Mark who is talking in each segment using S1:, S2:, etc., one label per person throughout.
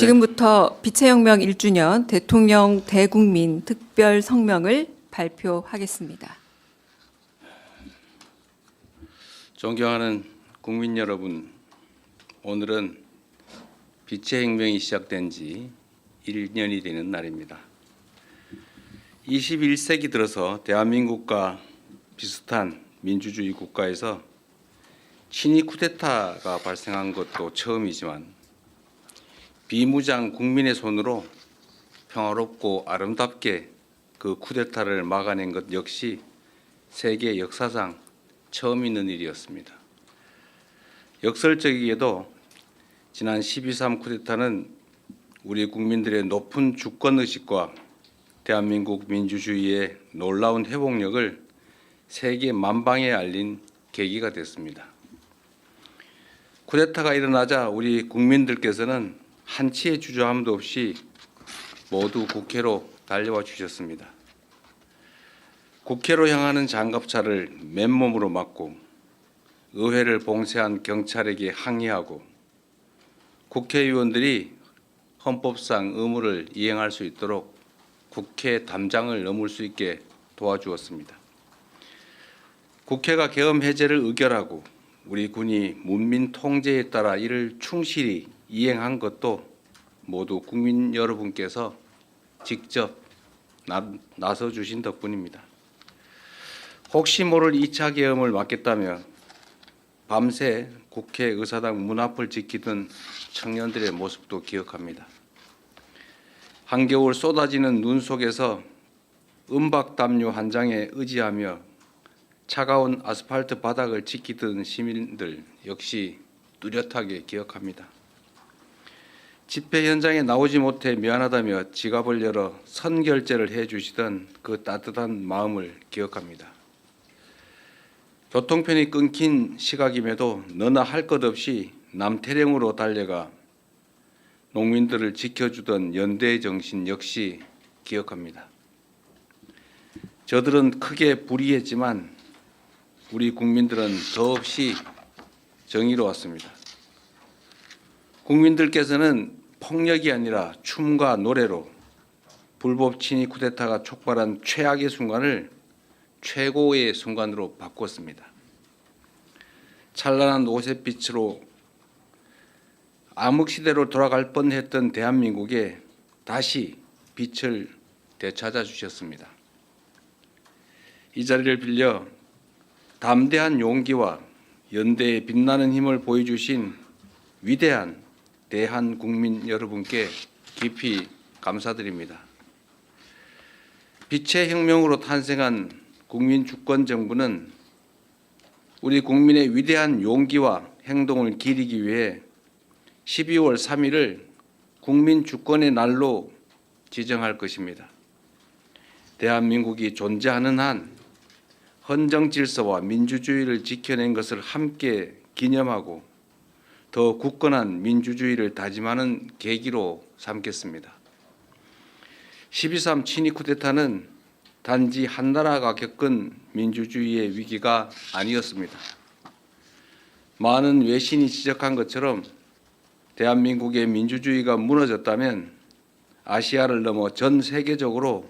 S1: 지금부터 빛의 혁명 1주년 대통령 대국민 특별 성명을 발표하겠습니다.
S2: 존경하는 국민 여러분, 오늘은 빛의 혁명이 시작된 지 1년이 되는 날입니다. 21세기 들어서 대한민국과 비슷한 민주주의 국가에서 친위 쿠데타가 발생한 것도 처음이지만 비무장 국민의 손으로 평화롭고 아름답게 그 쿠데타를 막아낸 것 역시 세계 역사상 처음 있는 일이었습니다. 역설적이게도 지난 12.3 쿠데타는 우리 국민들의 높은 주권의식과 대한민국 민주주의의 놀라운 회복력을 세계 만방에 알린 계기가 됐습니다. 쿠데타가 일어나자 우리 국민들께서는 한치의 주저함도 없이 모두 국회로 달려와 주셨습니다. 국회로 향하는 장갑차를 맨몸으로 막고 의회를 봉쇄한 경찰에게 항의하고 국회의원들이 헌법상 의무를 이행할 수 있도록 국회 담장을 넘을 수 있게 도와주었습니다. 국회가 계엄 해제를 의결하고 우리 군이 문민 통제에 따라 이를 충실히 이행한 것도 모두 국민 여러분께서 직접 나서 주신 덕분입니다. 혹시 모를 2차 계엄을 막겠다며 밤새 국회 의사당 문 앞을 지키던 청년들의 모습도 기억합니다. 한겨울 쏟아지는 눈 속에서 은박담요 한 장에 의지하며 차가운 아스팔트 바닥을 지키던 시민들 역시 뚜렷하게 기억합니다. 집회 현장에 나오지 못해 미안하다며 지갑을 열어 선결제를 해주시던 그 따뜻한 마음을 기억합니다. 교통편이 끊긴 시각임에도 너나 할 것 없이 남태령으로 달려가 농민들을 지켜주던 연대의 정신 역시 기억합니다. 저들은 크게 불의했지만 우리 국민들은 더없이 정의로웠습니다. 국민들께서는 폭력이 아니라 춤과 노래로 불법 친위 쿠데타가 촉발한 최악의 순간을 최고의 순간으로 바꾸었습니다. 찬란한 오색빛으로 암흑시대로 돌아갈 뻔했던 대한민국에 다시 빛을 되찾아 주셨습니다. 이 자리를 빌려 담대한 용기와 연대의 빛나는 힘을 보여주신 위대한 대한 국민 여러분께 깊이 감사드립니다. 빛의 혁명으로 탄생한 국민주권정부는 우리 국민의 위대한 용기와 행동을 기리기 위해 12월 3일을 국민주권의 날로 지정할 것입니다. 대한민국이 존재하는 한 헌정질서와 민주주의를 지켜낸 것을 함께 기념하고 더 굳건한 민주주의를 다짐하는 계기로 삼겠습니다. 12.3 친위 쿠데타는 단지 한 나라가 겪은 민주주의의 위기가 아니었습니다. 많은 외신이 지적한 것처럼 대한민국의 민주주의가 무너졌다면 아시아를 넘어 전 세계적으로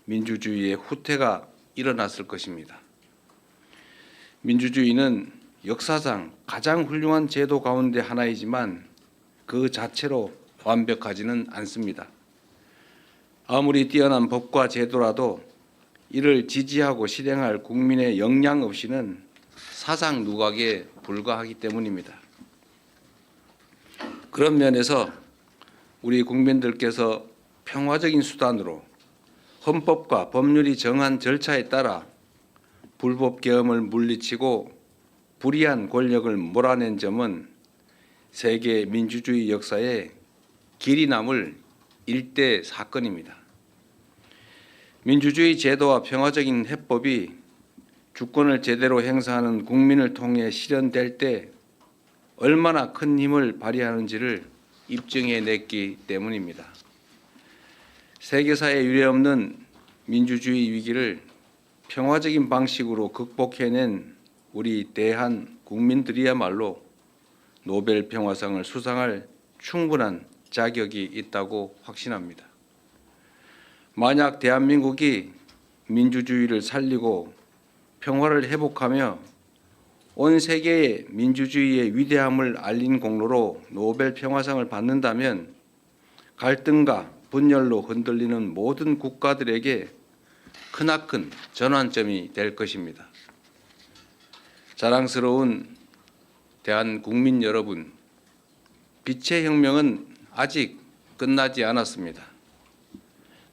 S2: 민주주의의 후퇴가 일어났을 것입니다. 민주주의는 역사상 가장 훌륭한 제도 가운데 하나이지만 그 자체로 완벽하지는 않습니다. 아무리 뛰어난 법과 제도라도 이를 지지하고 실행할 국민의 역량 없이는 사상 누각에 불과하기 때문입니다. 그런 면에서 우리 국민들께서 평화적인 수단으로 헌법과 법률이 정한 절차에 따라 불법 계엄을 물리치고 불의한 권력을 몰아낸 점은 세계 민주주의 역사에 길이 남을 일대 사건입니다. 민주주의 제도와 평화적인 해법이 주권을 제대로 행사하는 국민을 통해 실현될 때 얼마나 큰 힘을 발휘하는지를 입증해냈기 때문입니다. 세계사에 유례없는 민주주의 위기를 평화적인 방식으로 극복해낸 우리 대한 국민들이야말로 노벨 평화상을 수상할 충분한 자격이 있다고 확신합니다. 만약 대한민국이 민주주의를 살리고 평화를 회복하며 온 세계에 민주주의의 위대함을 알린 공로로 노벨 평화상을 받는다면 갈등과 분열로 흔들리는 모든 국가들에게 크나큰 전환점이 될 것입니다. 자랑스러운 대한국민 여러분, 빛의 혁명은 아직 끝나지 않았습니다.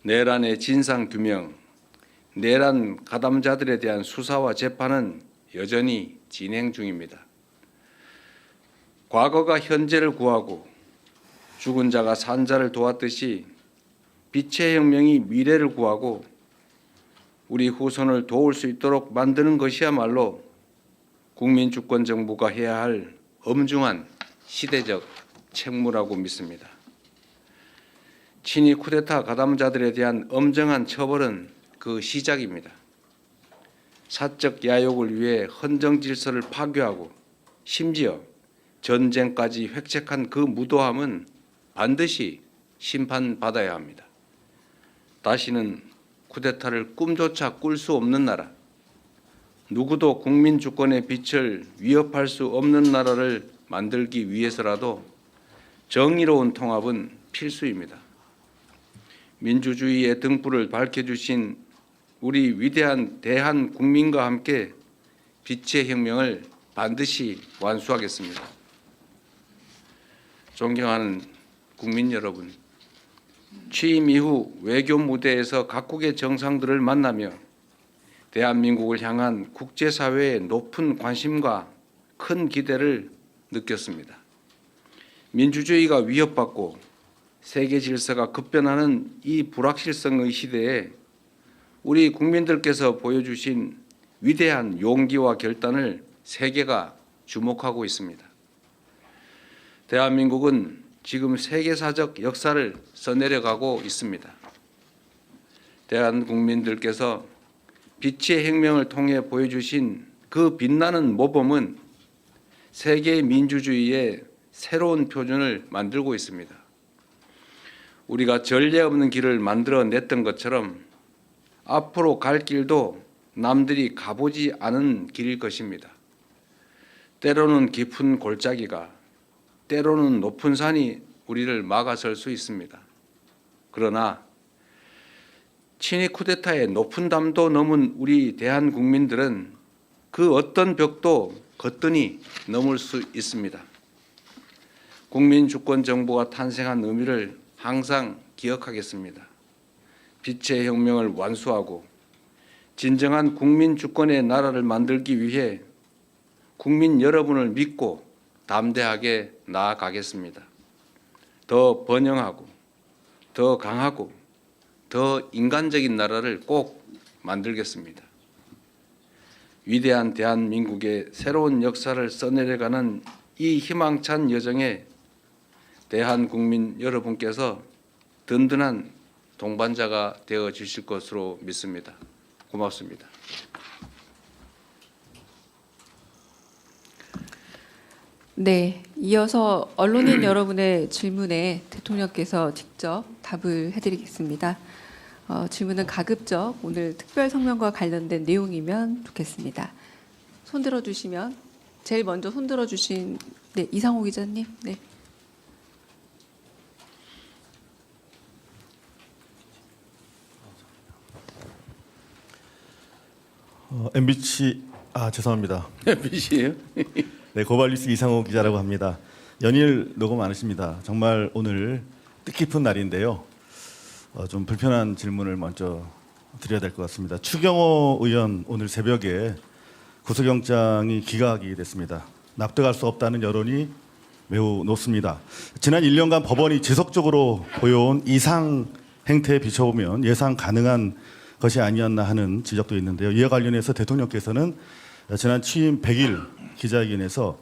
S2: 내란의 진상규명, 내란 가담자들에 대한 수사와 재판은 여전히 진행 중입니다. 과거가 현재를 구하고 죽은 자가 산 자를 도왔듯이 빛의 혁명이 미래를 구하고 우리 후손을 도울 수 있도록 만드는 것이야말로 국민주권정부가 해야 할 엄중한 시대적 책무라고 믿습니다. 친위 쿠데타 가담자들에 대한 엄정한 처벌은 그 시작입니다. 사적 야욕을 위해 헌정 질서를 파괴하고 심지어 전쟁까지 획책한 그 무도함은 반드시 심판받아야 합니다. 다시는 쿠데타를 꿈조차 꿀 수 없는 나라, 누구도 국민 주권의 빛을 위협할 수 없는 나라를 만들기 위해서라도 정의로운 통합은 필수입니다. 민주주의의 등불을 밝혀주신 우리 위대한 대한 국민과 함께 빛의 혁명을 반드시 완수하겠습니다. 존경하는 국민 여러분, 취임 이후 외교 무대에서 각국의 정상들을 만나며 대한민국을 향한 국제사회의 높은 관심과 큰 기대를 느꼈습니다. 민주주의가 위협받고 세계 질서가 급변하는 이 불확실성의 시대에 우리 국민들께서 보여주신 위대한 용기와 결단을 세계가 주목하고 있습니다. 대한민국은 지금 세계사적 역사를 써내려가고 있습니다. 대한 국민들께서 빛의 혁명을 통해 보여주신 그 빛나는 모범은 세계 민주주의의 새로운 표준을 만들고 있습니다. 우리가 전례 없는 길을 만들어냈던 것처럼 앞으로 갈 길도 남들이 가보지 않은 길일 것입니다. 때로는 깊은 골짜기가, 때로는 높은 산이 우리를 막아설 수 있습니다. 그러나 친위 쿠데타의 높은 담도 넘은 우리 대한국민들은 그 어떤 벽도 거뜬히 넘을 수 있습니다. 국민주권정부가 탄생한 의미를 항상 기억하겠습니다. 빛의 혁명을 완수하고 진정한 국민주권의 나라를 만들기 위해 국민 여러분을 믿고 담대하게 나아가겠습니다. 더 번영하고 더 강하고 더 인간적인 나라를 꼭 만들겠습니다. 위대한 대한민국의 새로운 역사를 써내려가는 이 희망찬 여정에 대한국민 여러분께서 든든한 동반자가 되어 주실 것으로 믿습니다. 고맙습니다.
S1: 네, 이어서 언론인 여러분의 질문에 대통령께서 직접 답을 해드리겠습니다. 질문은 가급적 오늘 특별 성명과 관련된 내용이면 좋겠습니다. 손 들어주시면 제일 먼저 손 들어주신 네, 이상호 기자님. 네.
S3: MBC 죄송합니다.
S2: MBC예요?
S3: 네, 고발뉴스 이상호 기자라고 합니다. 연일 녹음 많으십니다. 정말 오늘 뜻깊은 날인데요. 좀 불편한 질문을 먼저 드려야 될 것 같습니다. 추경호 의원 오늘 새벽에 구속영장이 기각이 됐습니다. 납득할 수 없다는 여론이 매우 높습니다. 지난 1년간 법원이 지속적으로 보여온 이상 행태에 비춰보면 예상 가능한 것이 아니었나 하는 지적도 있는데요. 이와 관련해서 대통령께서는 지난 취임 100일 기자회견에서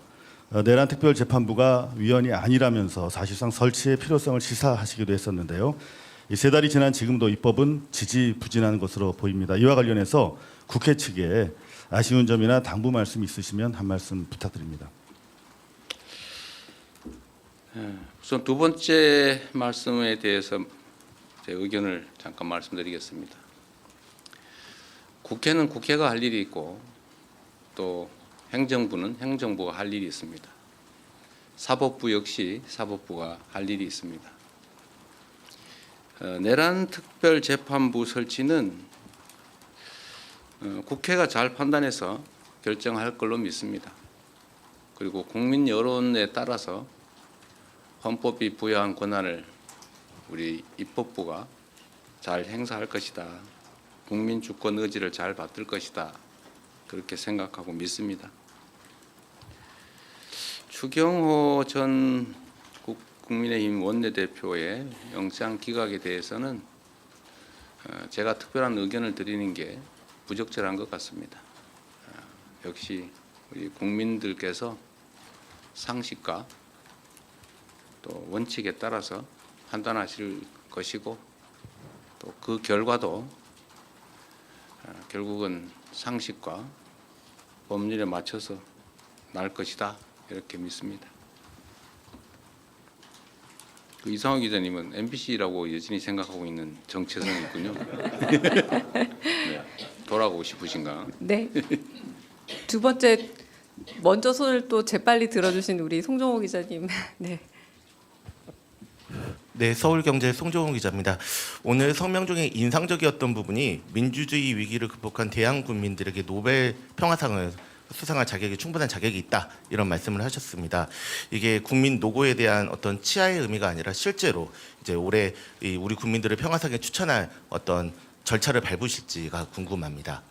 S3: 내란 특별재판부가 위헌이 아니라면서 사실상 설치의 필요성을 시사하시기도 했었는데요. 이 세 달이 지난 지금도 입법은 지지부진한 것으로 보입니다. 이와 관련해서 국회 측에 아쉬운 점이나 당부 말씀 있으시면 한 말씀 부탁드립니다.
S2: 우선 두 번째 말씀에 대해서 제 의견을 잠깐 말씀드리겠습니다. 국회는 국회가 할 일이 있고 또 행정부는 행정부가 할 일이 있습니다. 사법부 역시 사법부가 할 일이 있습니다. 내란 특별재판부 설치는 국회가 잘 판단해서 결정할 걸로 믿습니다. 그리고 국민 여론에 따라서 헌법이 부여한 권한을 우리 입법부가 잘 행사할 것이다. 국민 주권 의지를 잘 받들 것이다. 그렇게 생각하고 믿습니다. 추경호 전 국민의힘 원내대표의 영장 기각에 대해서는 제가 특별한 의견을 드리는 게 부적절한 것 같습니다. 역시 우리 국민들께서 상식과 또 원칙에 따라서 판단하실 것이고 또 그 결과도 결국은 상식과 법률에 맞춰서 날 것이다 이렇게 믿습니다. 그 이상호 기자님은 MBC라고 여전히 생각하고 있는 정체성이 있군요. 네, 돌아가고 싶으신가?
S1: 네. 두 번째 먼저 손을 또 재빨리 들어주신 우리 송정호 기자님. 네.
S4: 네, 서울경제 송종훈 기자입니다. 오늘 성명 중에 인상적이었던 부분이 민주주의 위기를 극복한 대한 국민들에게 노벨 평화상을 수상할 자격이 충분한 자격이 있다 이런 말씀을 하셨습니다. 이게 국민 노고에 대한 어떤 치하의 의미가 아니라 실제로 이제 올해 우리 국민들을 평화상에 추천할 어떤 절차를 밟으실지가 궁금합니다.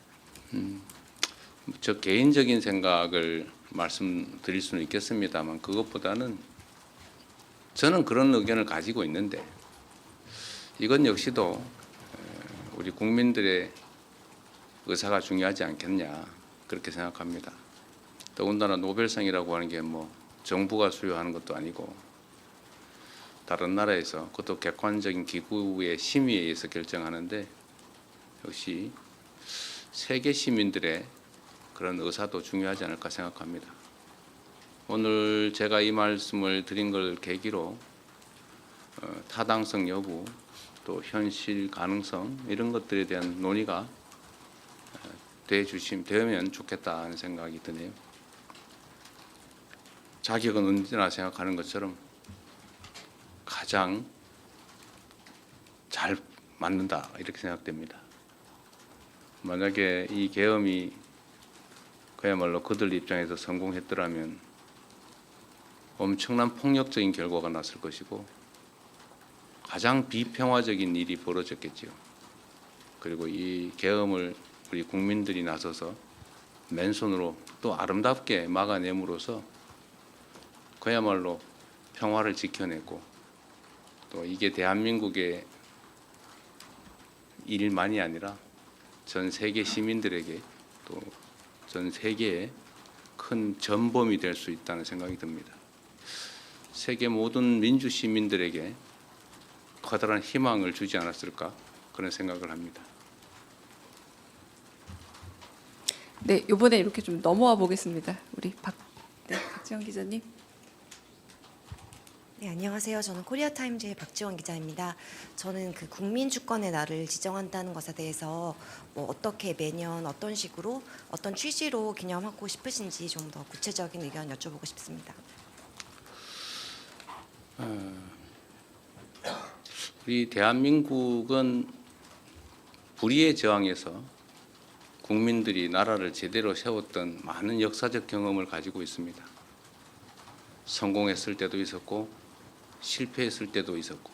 S2: 저 개인적인 생각을 말씀드릴 수는 있겠습니다만 그것보다는 저는 그런 의견을 가지고 있는데 이건 역시도 우리 국민들의 의사가 중요하지 않겠냐 그렇게 생각합니다. 더군다나 노벨상이라고 하는 게 뭐 정부가 수여하는 것도 아니고 다른 나라에서 그것도 객관적인 기구의 심의에 의해서 결정하는데 역시 세계 시민들의 그런 의사도 중요하지 않을까 생각합니다. 오늘 제가 이 말씀을 드린 걸 계기로 타당성 여부 또 현실 가능성 이런 것들에 대한 논의가 되면 좋겠다는 생각이 드네요. 자격은 언제나 생각하는 것처럼 가장 잘 맞는다 이렇게 생각됩니다. 만약에 이 계엄이 그야말로 그들 입장에서 성공했더라면 엄청난 폭력적인 결과가 났을 것이고 가장 비평화적인 일이 벌어졌겠지요. 그리고 이 계엄을 우리 국민들이 나서서 맨손으로 또 아름답게 막아냄으로써 그야말로 평화를 지켜내고 또 이게 대한민국의 일만이 아니라 전 세계 시민들에게 또 전 세계의 큰 전범이 될 수 있다는 생각이 듭니다. 세계 모든 민주 시민들에게 커다란 희망을 주지 않았을까 그런 생각을 합니다.
S1: 네, 이번에 이렇게 좀 넘어와 보겠습니다. 우리 박지원 기자님.
S5: 네, 안녕하세요. 저는 코리아타임즈의 박지원 기자입니다. 저는 그 국민 주권의 날을 지정한다는 것에 대해서 뭐 어떻게 매년 어떤 식으로 어떤 취지로 기념하고 싶으신지 좀 더 구체적인 의견 여쭤보고 싶습니다.
S2: 우리 대한민국은 불의의 저항에서 국민들이 나라를 제대로 세웠던 많은 역사적 경험을 가지고 있습니다. 성공했을 때도 있었고 실패했을 때도 있었고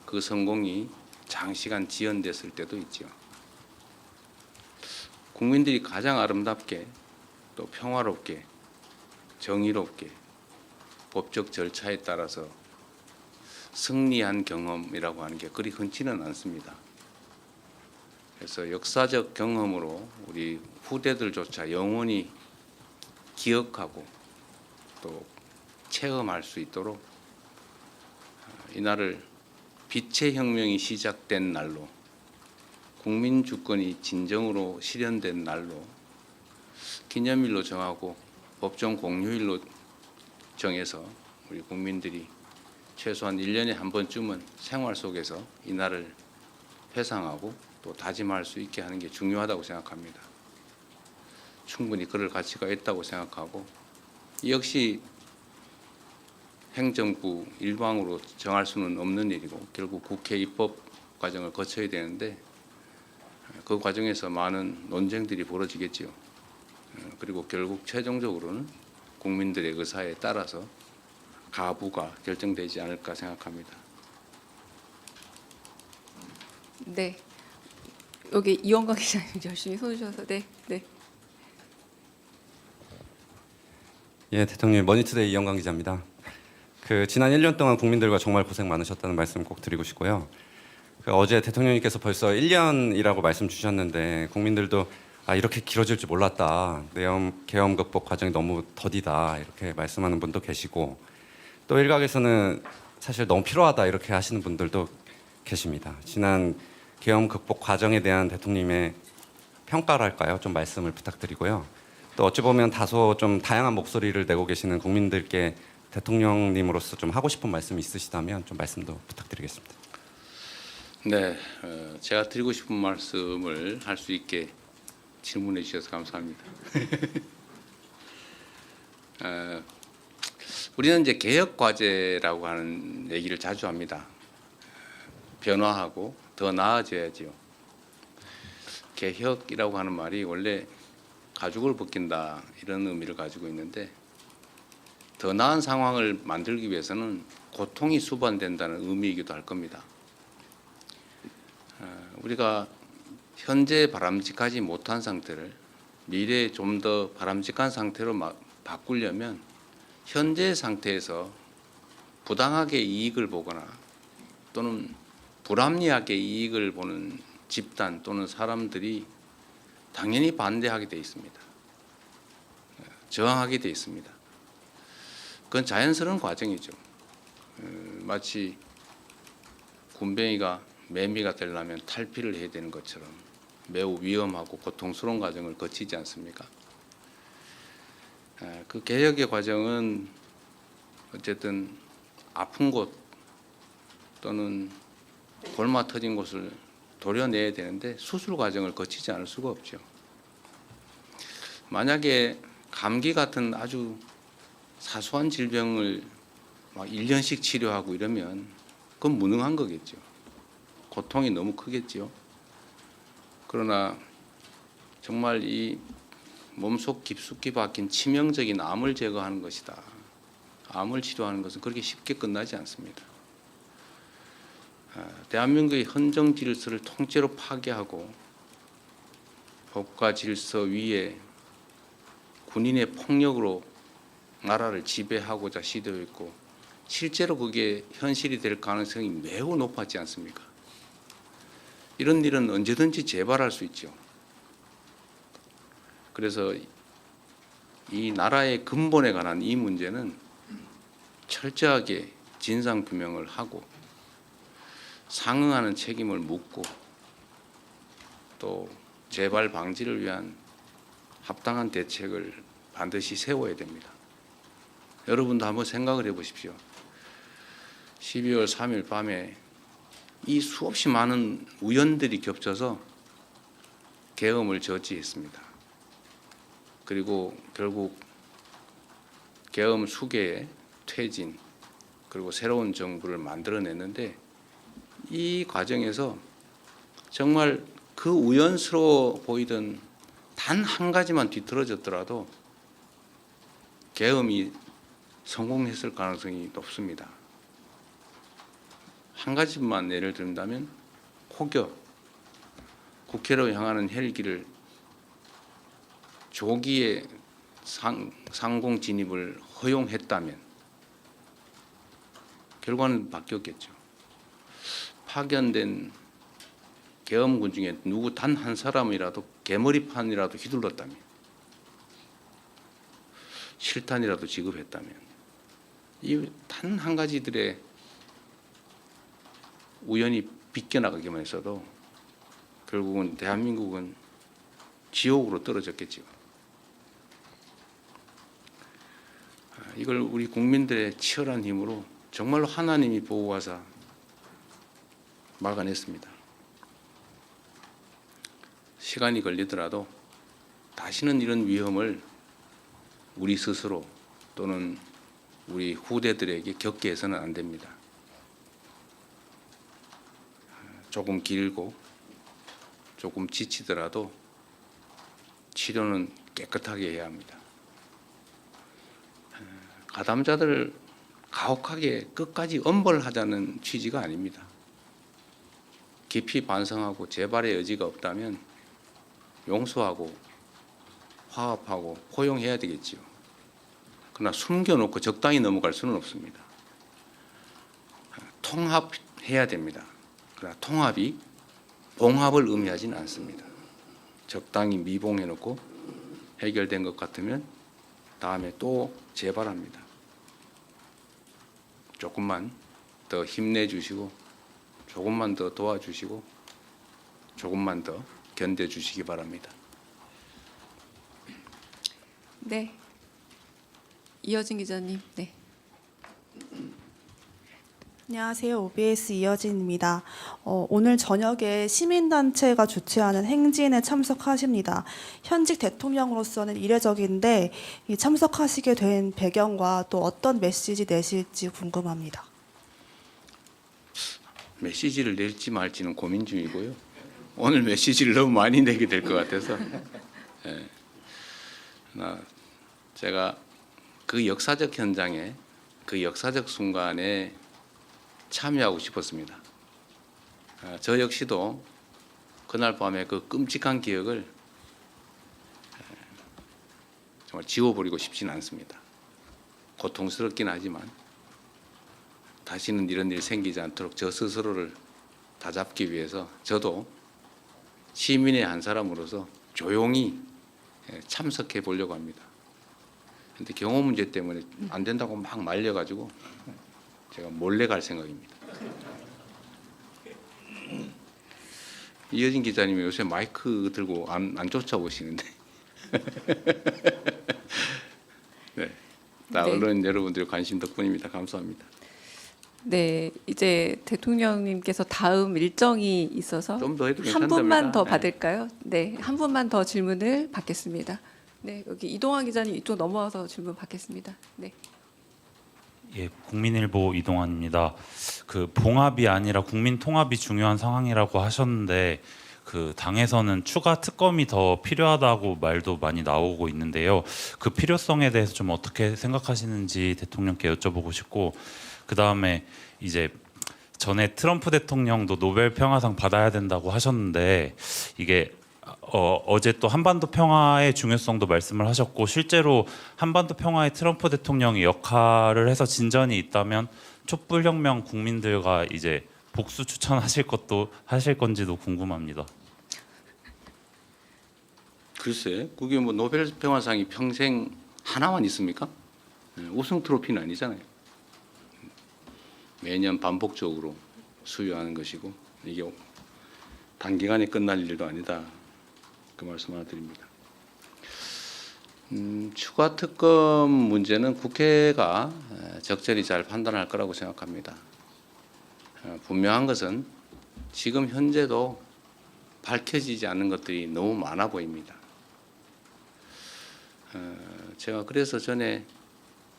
S2: 그 성공이 장시간 지연됐을 때도 있죠. 국민들이 가장 아름답게 또 평화롭게 정의롭게 법적 절차에 따라서 승리한 경험이라고 하는 게 그리 흔치는 않습니다. 그래서 역사적 경험으로 우리 후대들조차 영원히 기억하고 또 체험할 수 있도록 이날을 빛의 혁명이 시작된 날로 국민 주권이 진정으로 실현된 날로 기념일로 정하고 법정 공휴일로 정해서 우리 국민들이 최소한 1년에 한 번쯤은 생활 속에서 이 날을 회상하고 또 다짐할 수 있게 하는 게 중요하다고 생각합니다. 충분히 그럴 가치가 있다고 생각하고 역시 행정부 일방으로 정할 수는 없는 일이고 결국 국회 입법 과정을 거쳐야 되는데 그 과정에서 많은 논쟁들이 벌어지겠지요. 그리고 결국 최종적으로는 국민들의 의사에 따라서 가부가 결정되지 않을까 생각합니다.
S1: 네. 여기 이원광 기자님 열심히 손 주셔서 네.
S6: 예, 대통령 머니투데이 이영광 기자입니다. 지난 1년 동안 국민들과 정말 고생 많으셨다는 말씀 꼭 드리고 싶고요. 어제 대통령님께서 벌써 1년이라고 말씀 주셨는데 국민들도 이렇게 길어질 줄 몰랐다. 계엄 극복 과정이 너무 더디다. 이렇게 말씀하는 분도 계시고 또 일각에서는 사실 너무 필요하다 이렇게 하시는 분들도 계십니다. 지난 계엄 극복 과정에 대한 대통령님의 평가랄까요? 좀 말씀을 부탁드리고요. 또 어찌 보면 다소 좀 다양한 목소리를 내고 계시는 국민들께 대통령님으로서 좀 하고 싶은 말씀이 있으시다면 좀 말씀도 부탁드리겠습니다.
S2: 네, 제가 드리고 싶은 말씀을 할 수 있게 질문해 주셔서 감사합니다. 우리는 이제 개혁 과제라고 하는 얘기를 자주 합니다. 변화하고 더 나아져야지요. 개혁이라고 하는 말이 원래 가죽을 벗긴다 이런 의미를 가지고 있는데 더 나은 상황을 만들기 위해서는 고통이 수반된다는 의미이기도 할 겁니다. 우리가 현재 바람직하지 못한 상태를 미래에 좀 더 바람직한 상태로 바꾸려면 현재 상태에서 부당하게 이익을 보거나 또는 불합리하게 이익을 보는 집단 또는 사람들이 당연히 반대하게 돼 있습니다. 저항하게 돼 있습니다. 그건 자연스러운 과정이죠. 마치 군뱅이가 매미가 되려면 탈피를 해야 되는 것처럼 매우 위험하고 고통스러운 과정을 거치지 않습니까? 그 개혁의 과정은 어쨌든 아픈 곳 또는 골마 터진 곳을 도려내야 되는데 수술 과정을 거치지 않을 수가 없죠. 만약에 감기 같은 아주 사소한 질병을 막 1년씩 치료하고 이러면 그건 무능한 거겠죠. 고통이 너무 크겠죠. 그러나 정말 이 몸속 깊숙이 박힌 치명적인 암을 제거하는 것이다. 암을 치료하는 것은 그렇게 쉽게 끝나지 않습니다. 대한민국의 헌정 질서를 통째로 파괴하고 법과 질서 위에 군인의 폭력으로 나라를 지배하고자 시도했고 실제로 그게 현실이 될 가능성이 매우 높았지 않습니까? 이런 일은 언제든지 재발할 수 있죠. 그래서 이 나라의 근본에 관한 이 문제는 철저하게 진상 규명을 하고 상응하는 책임을 묻고 또 재발 방지를 위한 합당한 대책을 반드시 세워야 됩니다. 여러분도 한번 생각을 해보십시오. 12월 3일 밤에 이 수없이 많은 우연들이 겹쳐서 계엄을 저지했습니다. 그리고 결국 계엄 수계에 퇴진 그리고 새로운 정부를 만들어냈는데 이 과정에서 정말 그 우연스러워 보이던 단 한 가지만 뒤틀어졌더라도 계엄이 성공했을 가능성이 높습니다. 한 가지만 예를 든다면 혹여 국회로 향하는 헬기를 조기에 상공 진입을 허용했다면 결과는 바뀌었겠죠. 파견된 계엄군 중에 누구 단 한 사람이라도 개머리판이라도 휘둘렀다면 실탄이라도 지급했다면 이 단 한 가지들의 우연히 비껴나가기만 했어도 결국은 대한민국은 지옥으로 떨어졌겠죠. 이걸 우리 국민들의 치열한 힘으로 정말로 하나님이 보호하사 막아냈습니다. 시간이 걸리더라도 다시는 이런 위험을 우리 스스로 또는 우리 후대들에게 겪게 해서는 안 됩니다. 조금 길고 조금 지치더라도 치료는 깨끗하게 해야 합니다. 가담자들을 가혹하게 끝까지 엄벌하자는 취지가 아닙니다. 깊이 반성하고 재발의 여지가 없다면 용서하고 화합하고 포용해야 되겠지요. 그러나 숨겨놓고 적당히 넘어갈 수는 없습니다. 통합해야 됩니다. 그러나 통합이 봉합을 의미하지는 않습니다. 적당히 미봉해놓고 해결된 것 같으면 다음에 또 재발합니다. 조금만 더 힘내주시고 조금만 더 도와주시고 조금만 더 견뎌주시기 바랍니다.
S1: 네. 이어진 기자님. 네.
S7: 안녕하세요. OBS 이여진입니다. 오늘 저녁에 시민단체가 주최하는 행진에 참석하십니다. 현직 대통령으로서는 이례적인데 이 참석하시게 된 배경과 또 어떤 메시지 내실지 궁금합니다.
S2: 메시지를 낼지 말지는 고민 중이고요. 오늘 메시지를 너무 많이 내게 될 것 같아서 제가 그 역사적 현장에 그 역사적 순간에 참여하고 싶었습니다. 저 역시도 그날 밤에 그 끔찍한 기억을 정말 지워버리고 싶지는 않습니다. 고통스럽긴 하지만 다시는 이런 일이 생기지 않도록 저 스스로를 다잡기 위해서 저도 시민의 한 사람으로서 조용히 참석해 보려고 합니다. 그런데 경호 문제 때문에 안 된다고 막 말려가지고 제가 몰래 갈 생각입니다. 이여진 기자님이 요새 마이크 들고 안 쫓아오시는데 네, 다
S1: 네.
S2: 언론 여러분들의 관심 덕분입니다. 감사합니다.
S1: 네, 이제 대통령님께서 다음 일정이 있어서
S2: 좀 더 해도
S1: 한
S2: 괜찮답니다.
S1: 분만 더
S2: 네.
S1: 받을까요? 네, 한 분만 더 질문을 받겠습니다. 네, 여기 이동환 기자님 이쪽 넘어와서 질문 받겠습니다. 네.
S8: 예, 국민일보 이동환입니다. 그 봉합이 아니라 국민 통합이 중요한 상황이라고 하셨는데 그 당에서는 추가 특검이 더 필요하다고 말도 많이 나오고 있는데요. 그 필요성에 대해서 좀 어떻게 생각하시는지 대통령께 여쭤보고 싶고, 그 다음에 이제 전에 트럼프 대통령도 노벨 평화상 받아야 된다고 하셨는데 이게 어제 또 한반도 평화의 중요성도 말씀을 하셨고, 실제로 한반도 평화에 트럼프 대통령이 역할을 해서 진전이 있다면 촛불혁명 국민들과 이제 복수 추천하실 것도 하실 건지도 궁금합니다.
S2: 글쎄, 그게 뭐 노벨 평화상이 평생 하나만 있습니까? 우승 트로피는 아니잖아요. 매년 반복적으로 수여하는 것이고 이게 단기간에 끝날 일도 아니다. 그 말씀 하나 드립니다. 추가 특검 문제는 국회가 적절히 잘 판단할 거라고 생각합니다. 분명한 것은 지금 현재도 밝혀지지 않는 것들이 너무 많아 보입니다. 제가 그래서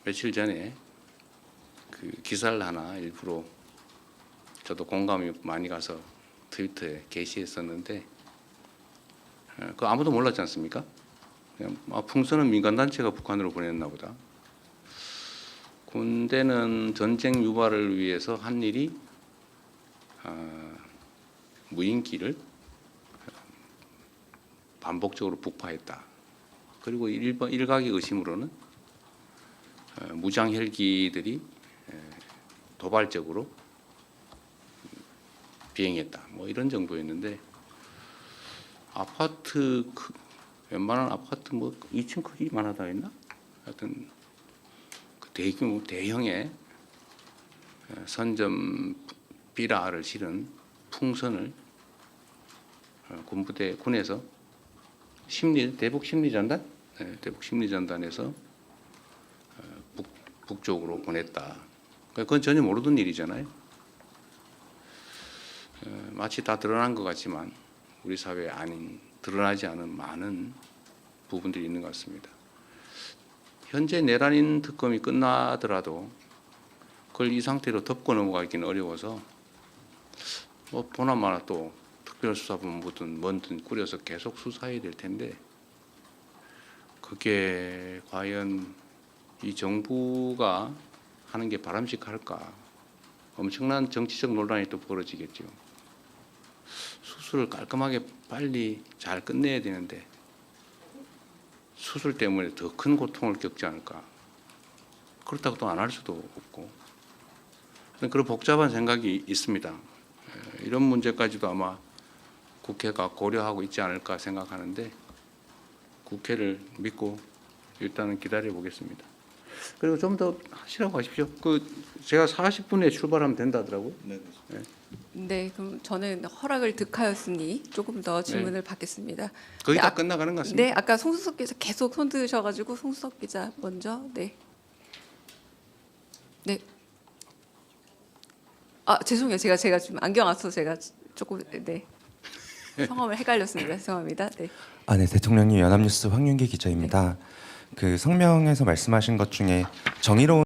S2: 며칠 전에 그 기사를 하나 일부러 저도 공감이 많이 가서 트위터에 게시했었는데 그거 아무도 몰랐지 않습니까? 그냥 풍선은 민간단체가 북한으로 보냈나 보다. 군대는 전쟁 유발을 위해서 한 일이 무인기를 반복적으로 북파했다. 그리고 일각의 의심으로는 무장 헬기들이 도발적으로 비행했다. 뭐 이런 정도였는데 아파트 웬만한 아파트 뭐 2층 크기만 하다 했나? 하여튼 그 대규모 대형의 선점 비라를 실은 풍선을 군에서 대북 심리전단, 대북 심리전단에서 북쪽으로 보냈다. 그건 전혀 모르던 일이잖아요. 마치 다 드러난 것 같지만 우리 사회에 아닌 드러나지 않은 많은 부분들이 있는 것 같습니다. 현재 내란인 특검이 끝나더라도 그걸 이 상태로 덮고 넘어가기는 어려워서 뭐 보나마나 또 특별수사본부든 뭐든 꾸려서 계속 수사해야 될 텐데 그게 과연 이 정부가 하는 게 바람직할까? 엄청난 정치적 논란이 또 벌어지겠죠. 수술을 깔끔하게 빨리 잘 끝내야 되는데 수술 때문에 더 큰 고통을 겪지 않을까? 그렇다고 또 안 할 수도 없고 그런 복잡한 생각이 있습니다. 이런 문제까지도 아마 국회가 고려하고 있지 않을까 생각하는데 국회를 믿고 일단은 기다려 보겠습니다. 그리고 좀 더 하시라고 하십시오. 제가 40분에 출발하면 된다더라고요.
S1: 네, 그럼 저는 허락을 득하였으니 조금 더 질문을 받겠습니다.
S2: 거의
S1: 네,
S2: 다 끝나가는 것 같습니다.
S1: 네, 아까 송수석 기자 계속 손 드셔가지고 송수석 기자 먼저. 네. 네. 아 죄송해요. 제가 지금 안경 안 써서 제가 조금 네 성함을 헷갈렸습니다. 죄송합니다. 네.
S9: 네, 대통령님 연합뉴스 황윤기 기자입니다. 그 성명에서 말씀하신 것 중에 정의로운